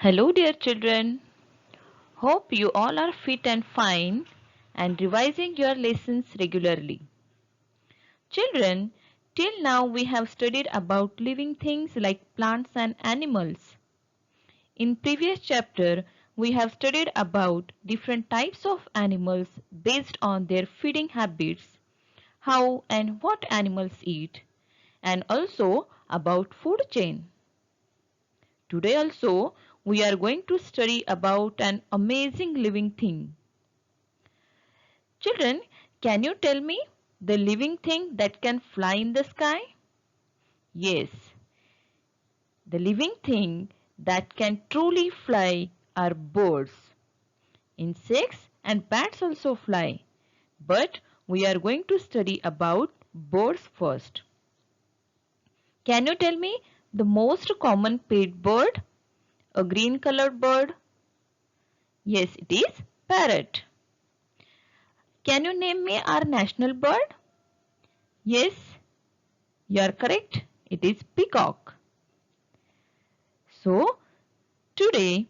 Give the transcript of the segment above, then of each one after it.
Hello, dear children. Hope you all are fit and fine and revising your lessons regularly. Children, till now we have studied about living things like plants and animals. In previous chapter, we have studied about different types of animals based on their feeding habits, how and what animals eat, and also about food chain. Today also, we are going to study about an amazing living thing. Children, can you tell me the living thing that can fly in the sky? Yes, the living thing that can truly fly are birds. Insects and bats also fly. But we are going to study about birds first. Can you tell me the most common pet bird? A green colored bird? Yes, it is parrot. Can you name me our national bird? Yes, you are correct. It is peacock. So, today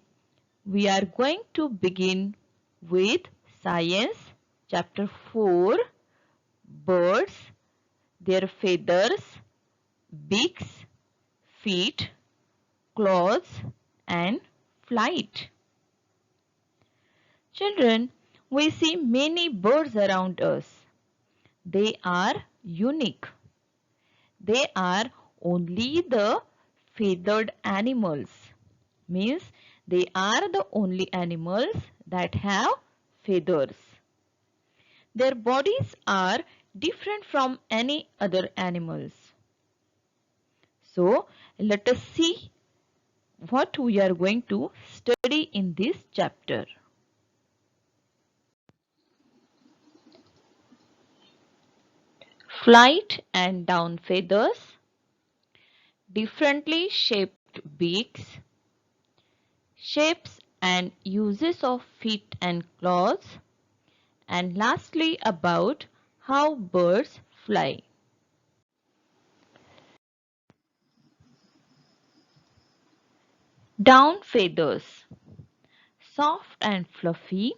we are going to begin with Science chapter 4, birds, their feathers, beaks, feet, claws and flight. Children, we see many birds around us. They are unique. They are only the feathered animals. Means they are the only animals that have feathers. Their bodies are different from any other animals. So let us see what we are going to study in this chapter. Flight and down feathers, differently shaped beaks, shapes and uses of feet and claws, and lastly about how birds fly. Down feathers, soft and fluffy,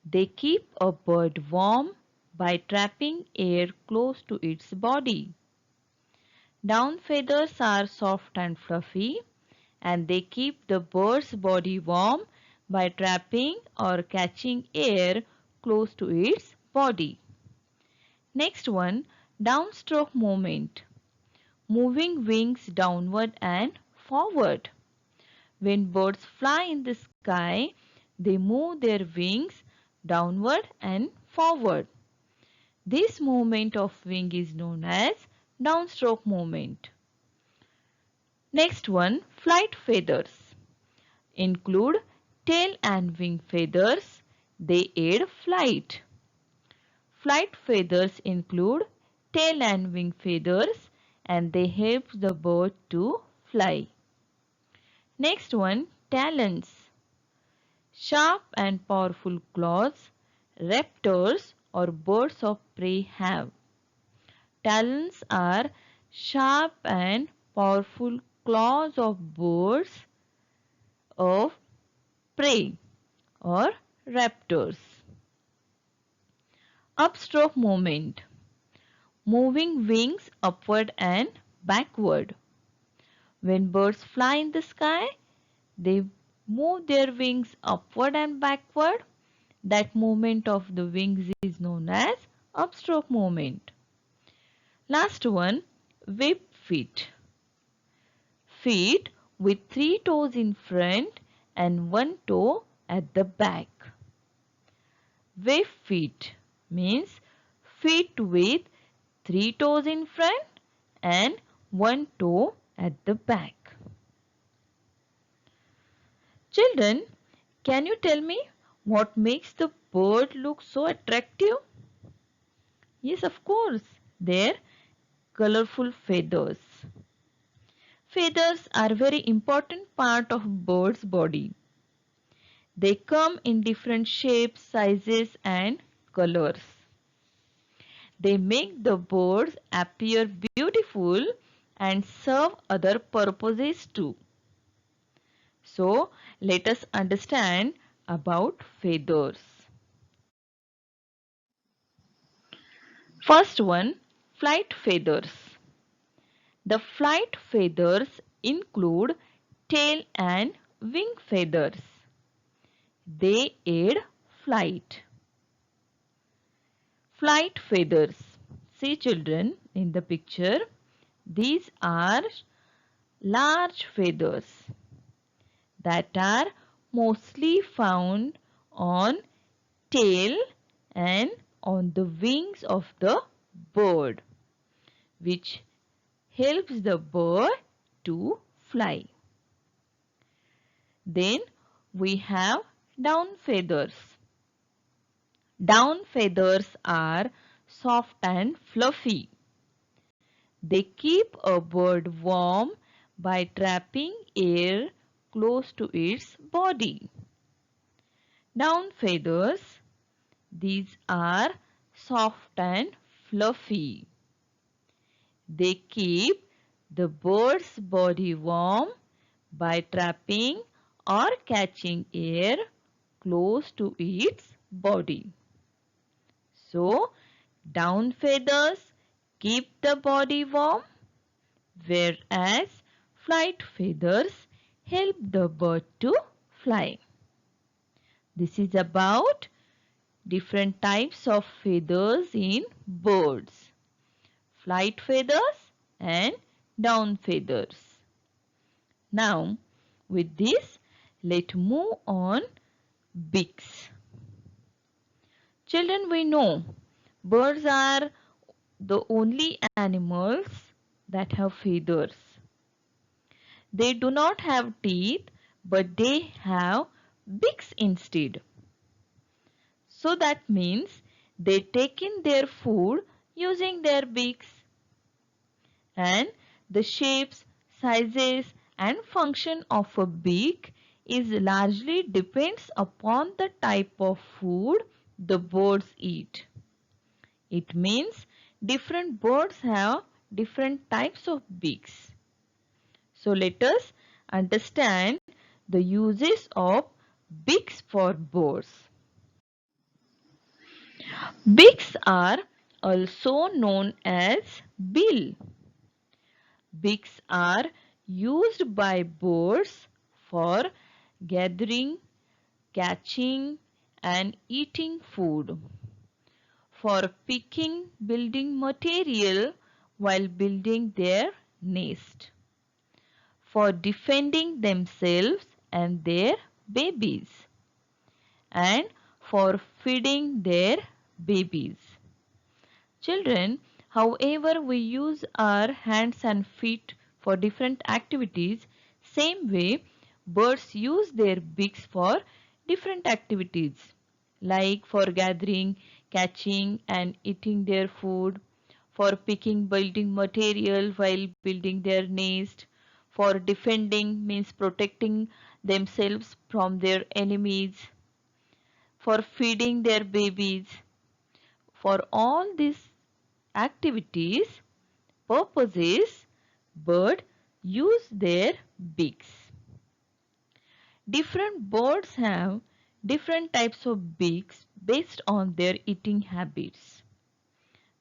they keep a bird warm by trapping air close to its body. Down feathers are soft and fluffy and they keep the bird's body warm by trapping or catching air close to its body. Next one, downstroke movement, moving wings downward and forward. When birds fly in the sky, they move their wings downward and forward. This movement of wing is known as downstroke movement. Next one, flight feathers include tail and wing feathers. They aid flight. Flight feathers include tail and wing feathers and they help the bird to fly. Next one, talons. Sharp and powerful claws raptors or birds of prey have. Talons are sharp and powerful claws of birds of prey or raptors. Upstroke movement, moving wings upward and backward. When birds fly in the sky, they move their wings upward and backward. That movement of the wings is known as upstroke movement. Last one, whip feet. Feet with 3 toes in front and 1 toe at the back. Whip feet means feet with 3 toes in front and 1 toe at the back. Children, can you tell me what makes the bird look so attractive? Yes, of course, their colorful feathers. Feathers are very important part of bird's body. They come in different shapes, sizes and colors. They make the birds appear beautiful and serve other purposes too. So let us understand about feathers. First one, flight feathers. The flight feathers include tail and wing feathers. They aid flight. Flight feathers. See children in the picture. These are large feathers that are mostly found on tail and on the wings of the bird, which helps the bird to fly. Then we have down feathers. Down feathers are soft and fluffy. They keep a bird warm by trapping air close to its body. Down feathers, these are soft and fluffy. They keep the bird's body warm by trapping or catching air close to its body. So, down feathers keep the body warm, whereas flight feathers help the bird to fly. This is about different types of feathers in birds. Flight feathers and down feathers. Now, with this, let's move on beaks. Children, we know birds are the only animals that have feathers. They do not have teeth, but they have beaks instead. So that means they take in their food using their beaks. And the shapes, sizes and function of a beak is largely depends upon the type of food the birds eat. It means different birds have different types of beaks. So let us understand the uses of beaks for birds. Beaks are also known as bill. Beaks are used by birds for gathering, catching and eating food, for picking building material while building their nest, for defending themselves and their babies, and for feeding their babies. Children, however, we use our hands and feet for different activities, same way birds use their beaks for different activities like for gathering, catching and eating their food, for picking building material while building their nest, for defending means protecting themselves from their enemies, for feeding their babies. For all these activities, purposes, birds use their beaks. Different birds have different types of beaks based on their eating habits.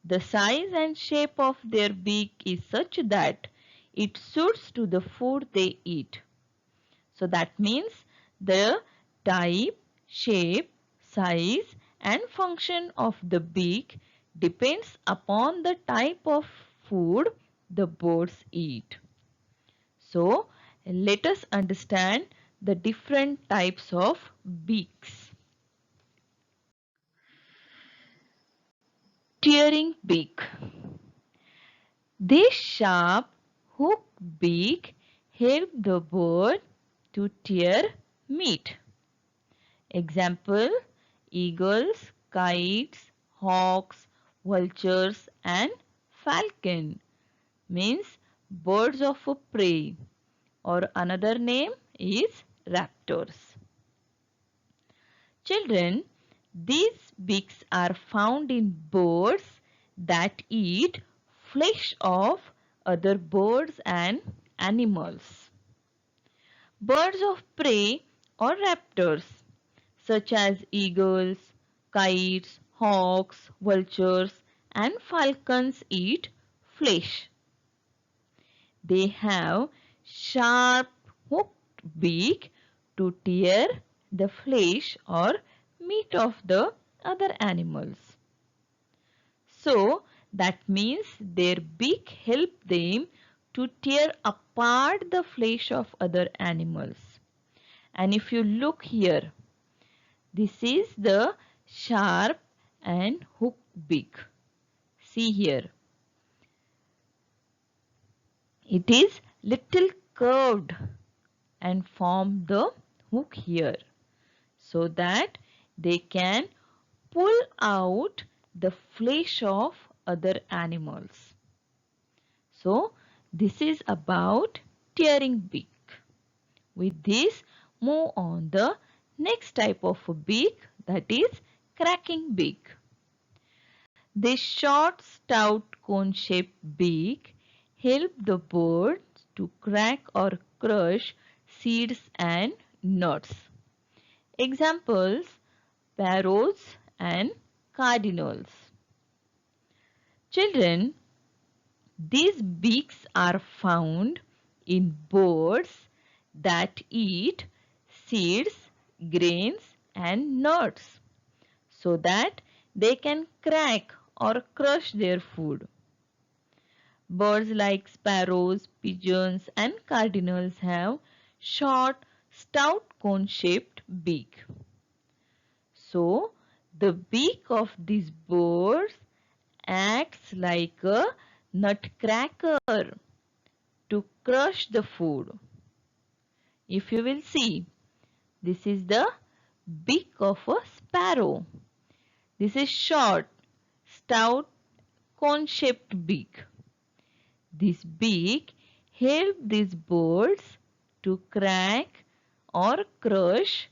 The size and shape of their beak is such that it suits to the food they eat. So that means the type, shape, size and function of the beak depends upon the type of food the birds eat. So let us understand the different types of beaks. Tearing beak. This sharp hooked beak help the bird to tear meat. Example, eagles, kites, hawks, vultures and falcon means birds of a prey, or another name is raptors. Children, these beaks are found in birds that eat flesh of other birds and animals. Birds of prey or raptors such as eagles, kites, hawks, vultures and falcons eat flesh. They have sharp hooked beak to tear the flesh or meat of the other animals. So that means their beak help them to tear apart the flesh of other animals. And if you look here, this is the sharp and hooked beak. See here. It is little curved and form the hook here so that they can pull out the flesh of other animals. So this is about tearing beak. With this, move on the next type of a beak, that is cracking beak. This short, stout, cone-shaped beak help the bird to crack or crush seeds and nuts. Examples: sparrows and cardinals. Children, these beaks are found in birds that eat seeds, grains and nuts so that they can crack or crush their food. Birds like sparrows, pigeons and cardinals have short, stout cone-shaped beak. So, the beak of these birds acts like a nutcracker to crush the food. If you will see, this is the beak of a sparrow. This is short, stout, cone-shaped beak. This beak helps these birds to crack or crush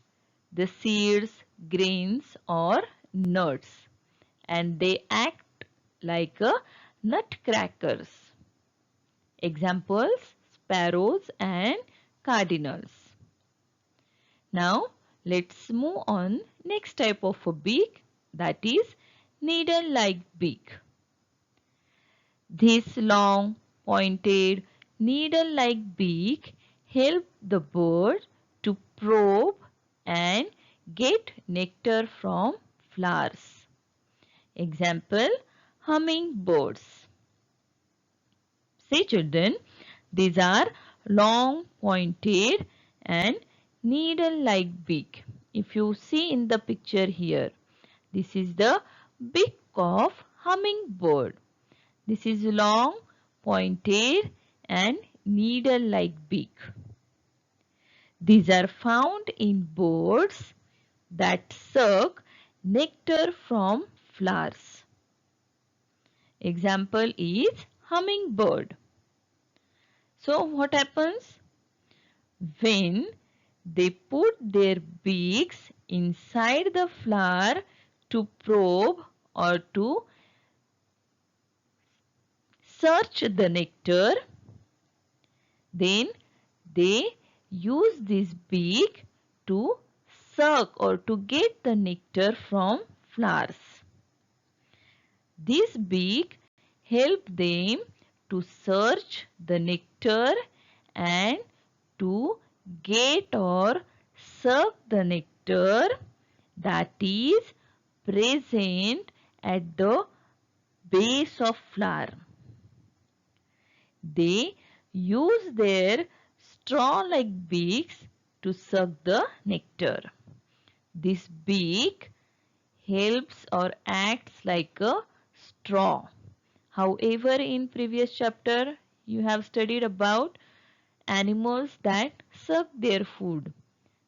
the seeds, grains or nuts, and they act like a nutcrackers. Examples: sparrows and cardinals. Now let's move on next type of a beak, that is needle-like beak. This long, pointed, needle-like beak help the bird to probe and get nectar from flowers. Example: hummingbirds. See children, these are long, pointed and needle-like beak. If you see in the picture here, this is the beak of hummingbird. This is long, pointed and needle-like beak. These are found in birds that suck nectar from flowers. Example is hummingbird. So what happens? When they put their beaks inside the flower to probe or to search the nectar, then they use this beak to suck or to get the nectar from flowers. This beak help them to search the nectar and to get or suck the nectar that is present at the base of flower. They use their straw-like beaks to suck the nectar. This beak helps or acts like a straw. However, in previous chapter you have studied about animals that suck their food.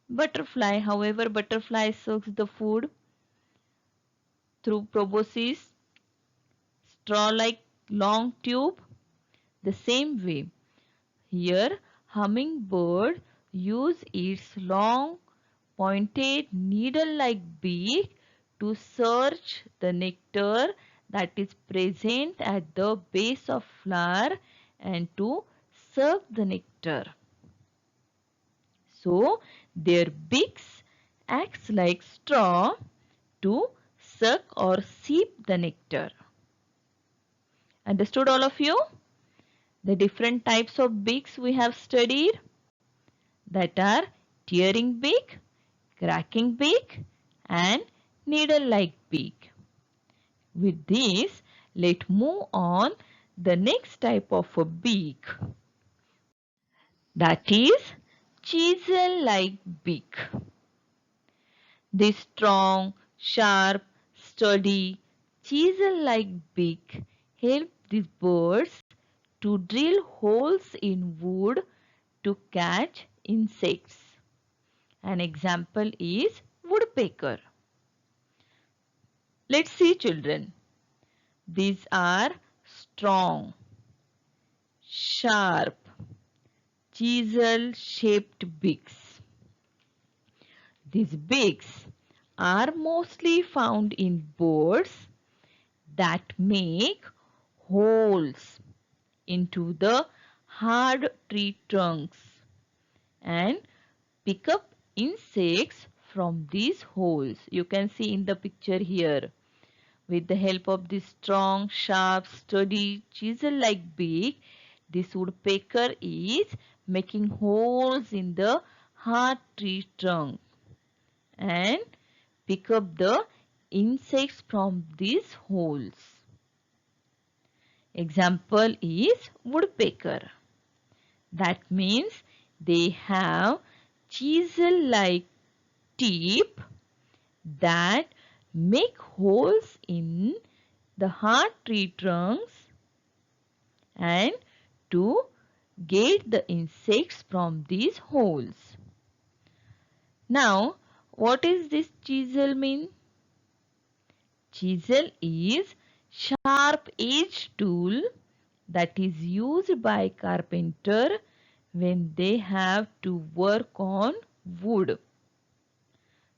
Butterfly, however, butterfly sucks the food through proboscis, straw-like long tube. The same way, here hummingbird use its long pointed needle-like beak to search the nectar that is present at the base of flower and to suck the nectar. So their beaks acts like straw to suck or sip the nectar. Understood all of you? The different types of beaks we have studied, that are tearing beak, cracking beak and needle-like beak. With this, let's move on the next type of a beak, that is chisel-like beak. This strong, sharp, sturdy, chisel-like beak help these birds to drill holes in wood to catch insects. An example is woodpecker. Let's see, children. These are strong, sharp, chisel-shaped beaks. These beaks are mostly found in birds that make holes into the hard tree trunks and pick up insects from these holes. You can see in the picture here. With the help of this strong, sharp, sturdy, chisel-like beak, this woodpecker is making holes in the hard tree trunk and pick up the insects from these holes. Example is woodpecker. That means they have chisel-like tip that make holes in the hard tree trunks and to get the insects from these holes. Now, what is this chisel mean? Chisel is sharp edge tool that is used by carpenter when they have to work on wood.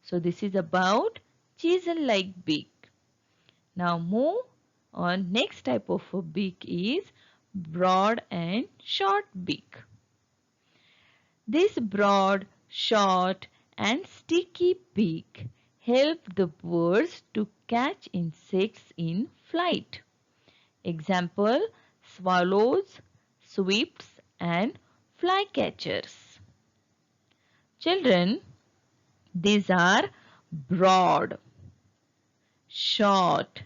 So this is about chisel-like beak. Now move on. Next type of a beak is broad and short beak. This broad, short and sticky beak help the birds to catch insects in flight. Example, swallows, swifts and flycatchers. Children, these are broad, short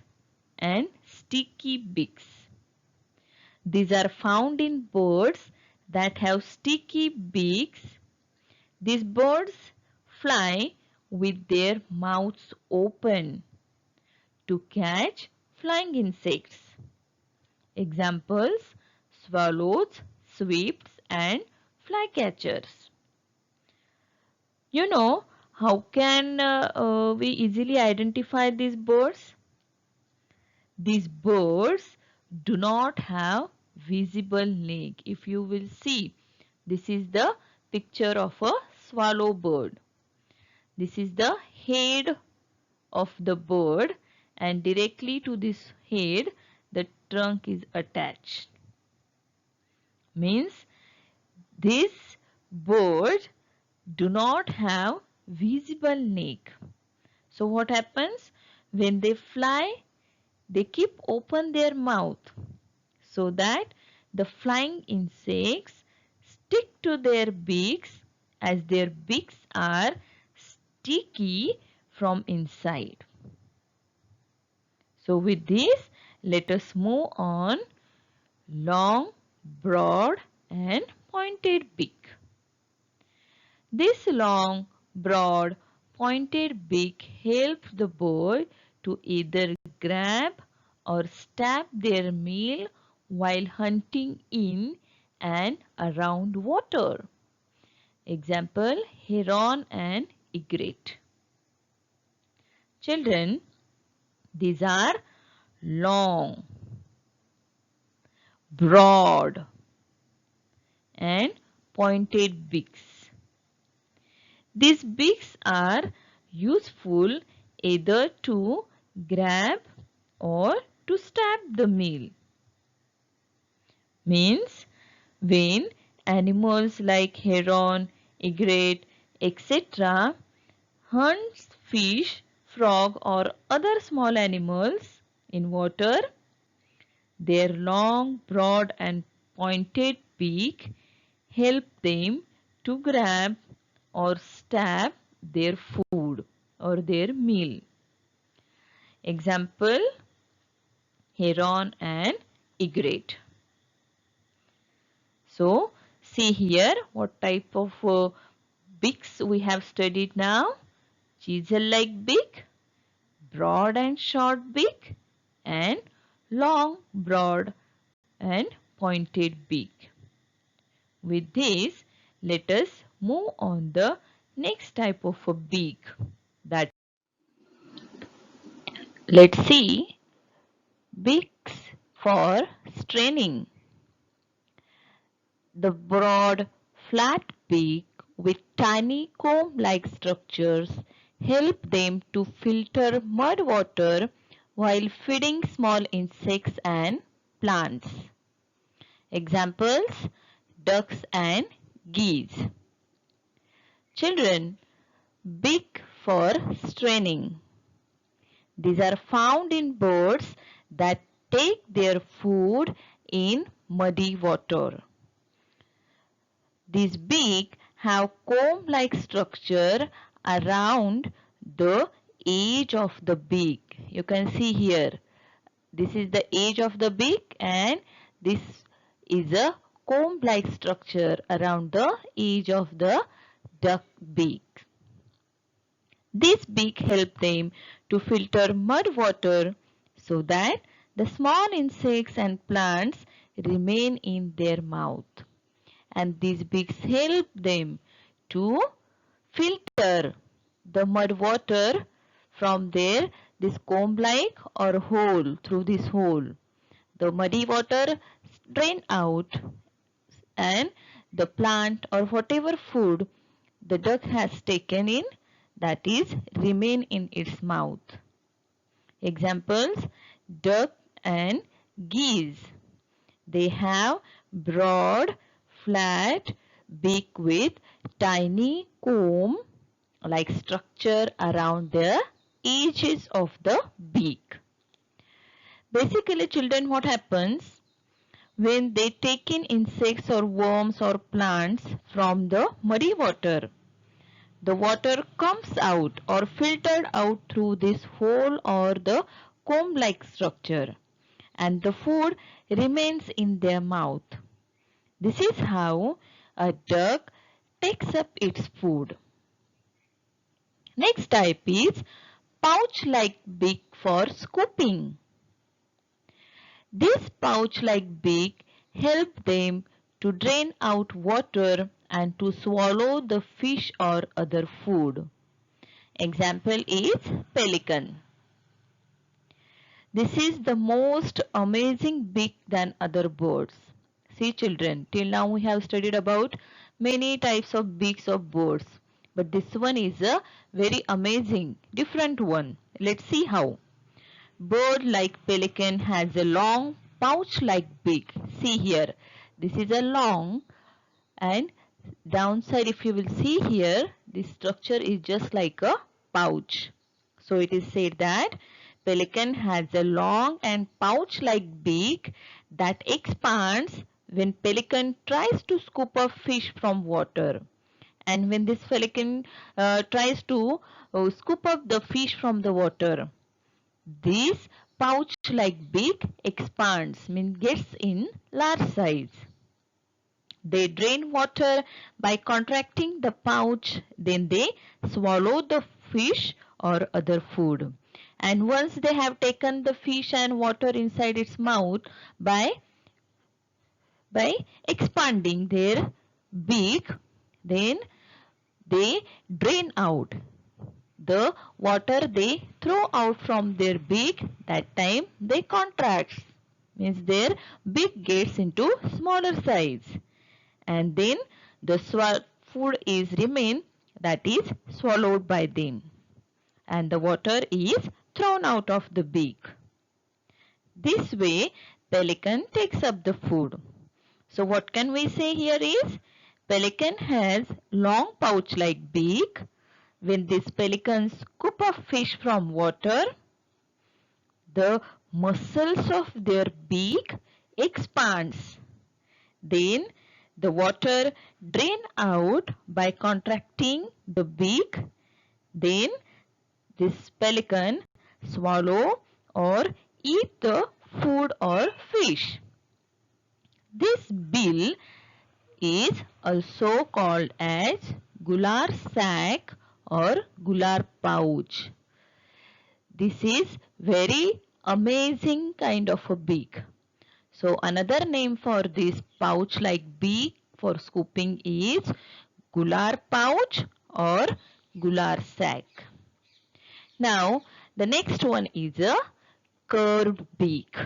and sticky beaks. These are found in birds that have sticky beaks. These birds fly with their mouths open to catch flying insects. Examples, swallows, swifts and flycatchers. You know, how can we easily identify these birds? These birds do not have visible leg. If you will see, this is the picture of a swallow bird. This is the head of the bird and directly to this head the trunk is attached. Means this bird do not have visible neck. So what happens? When they fly, they keep open their mouth so that the flying insects stick to their beaks, as their beaks are sticky from inside. So with this, let us move on. Long, broad and pointed beak. This long, broad, pointed beak helps the bird to either grab or stab their meal while hunting in and around water. Example, heron and egret. Children, these are long, broad and pointed beaks. These beaks are useful either to grab or to stab the meal. Means when animals like heron, egret etc. hunts fish, frog or other small animals in water. Their long, broad and pointed beak help them to grab or stab their food or their meal. Example, heron and egret. So, see here what type of beaks we have studied now. Chisel-like beak, broad and short beak, and long, broad and pointed beak. With this, let us move on the next type of a beak. That let's see beaks for straining. The broad, flat beak with tiny comb-like structures help them to filter mud water while feeding small insects and plants. Examples, ducks and geese. Children, beak for straining. These are found in birds that take their food in muddy water. These beaks have comb-like structure around the edge of the beak. You can see here. This is the edge of the beak and this is a comb-like structure around the edge of the duck beak. This beak helps them to filter mud water so that the small insects and plants remain in their mouth. And these beaks help them to filter the mud water from this comb-like or hole, through this hole. The muddy water drain out and the plant or whatever food the duck has taken in, that is remain in its mouth. Examples, duck and geese. They have broad, flat beak with tiny comb-like structure around the edges of the beak. Basically, children, what happens when they take in insects or worms or plants from the muddy water? The water comes out or filtered out through this hole or the comb-like structure, and the food remains in their mouth. This is how a duck takes up its food. Next type is pouch-like beak for scooping. This pouch-like beak help them to drain out water and to swallow the fish or other food. Example is pelican. This is the most amazing beak than other birds. See children, till now we have studied about many types of beaks of birds. But this one is a very amazing, different one. Let's see how. Bird like pelican has a long pouch-like beak. See here, this is a long and downside if you will see here, this structure is just like a pouch. So it is said that pelican has a long and pouch-like beak that expands when pelican tries to scoop up fish from water. And when this pelican tries to scoop up the fish from the water, this pouch-like beak expands, means gets in large size. They drain water by contracting the pouch, then they swallow the fish or other food. And once they have taken the fish and water inside its mouth by expanding their beak, then they drain out the water they throw out from their beak. That time they contracts, means their beak gets into smaller size, and then the food is remain, that is swallowed by them, and the water is thrown out of the beak. This way pelican takes up the food. So what can we say here is pelican has long pouch-like beak. When these pelicans scoop up fish from water, the muscles of their beak expands. Then the water drain out by contracting the beak. Then this pelican swallow or eat the food or fish. This bill is also called as gular sac or gular pouch. This is very amazing kind of a beak. So another name for this pouch like beak for scooping is gular pouch or gular sac. Now the next one is a curved beak.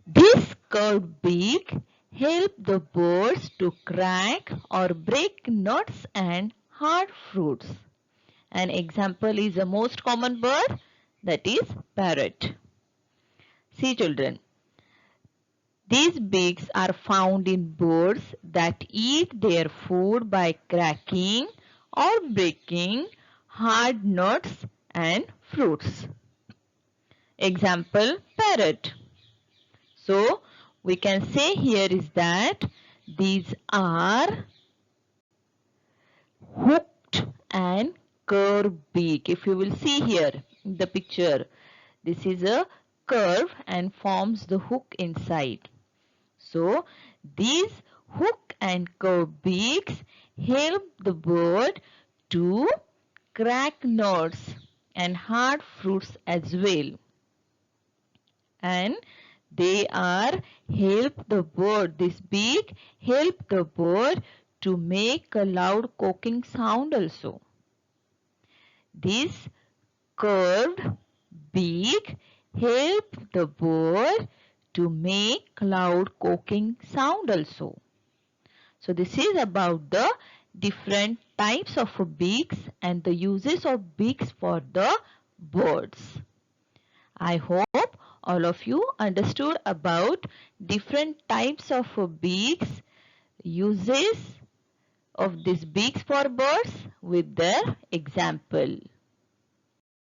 This curved beak help the birds to crack or break nuts and hard fruits. An example is the most common bird, that is parrot. See children, these beaks are found in birds that eat their food by cracking or breaking hard nuts and fruits. Example, parrot. So we can say here is that these are hooked and curved beak. If you will see here in the picture, this is a curve and forms the hook inside. So these hook and curved beaks help the bird to crack nuts and hard fruits as well. And they are help the bird, this beak help the bird to make a loud croaking sound also. This curved beak help the bird to make loud croaking sound also. So this is about the different types of beaks and the uses of beaks for the birds. I hope all of you understood about different types of beaks, uses of these beaks for birds with their example.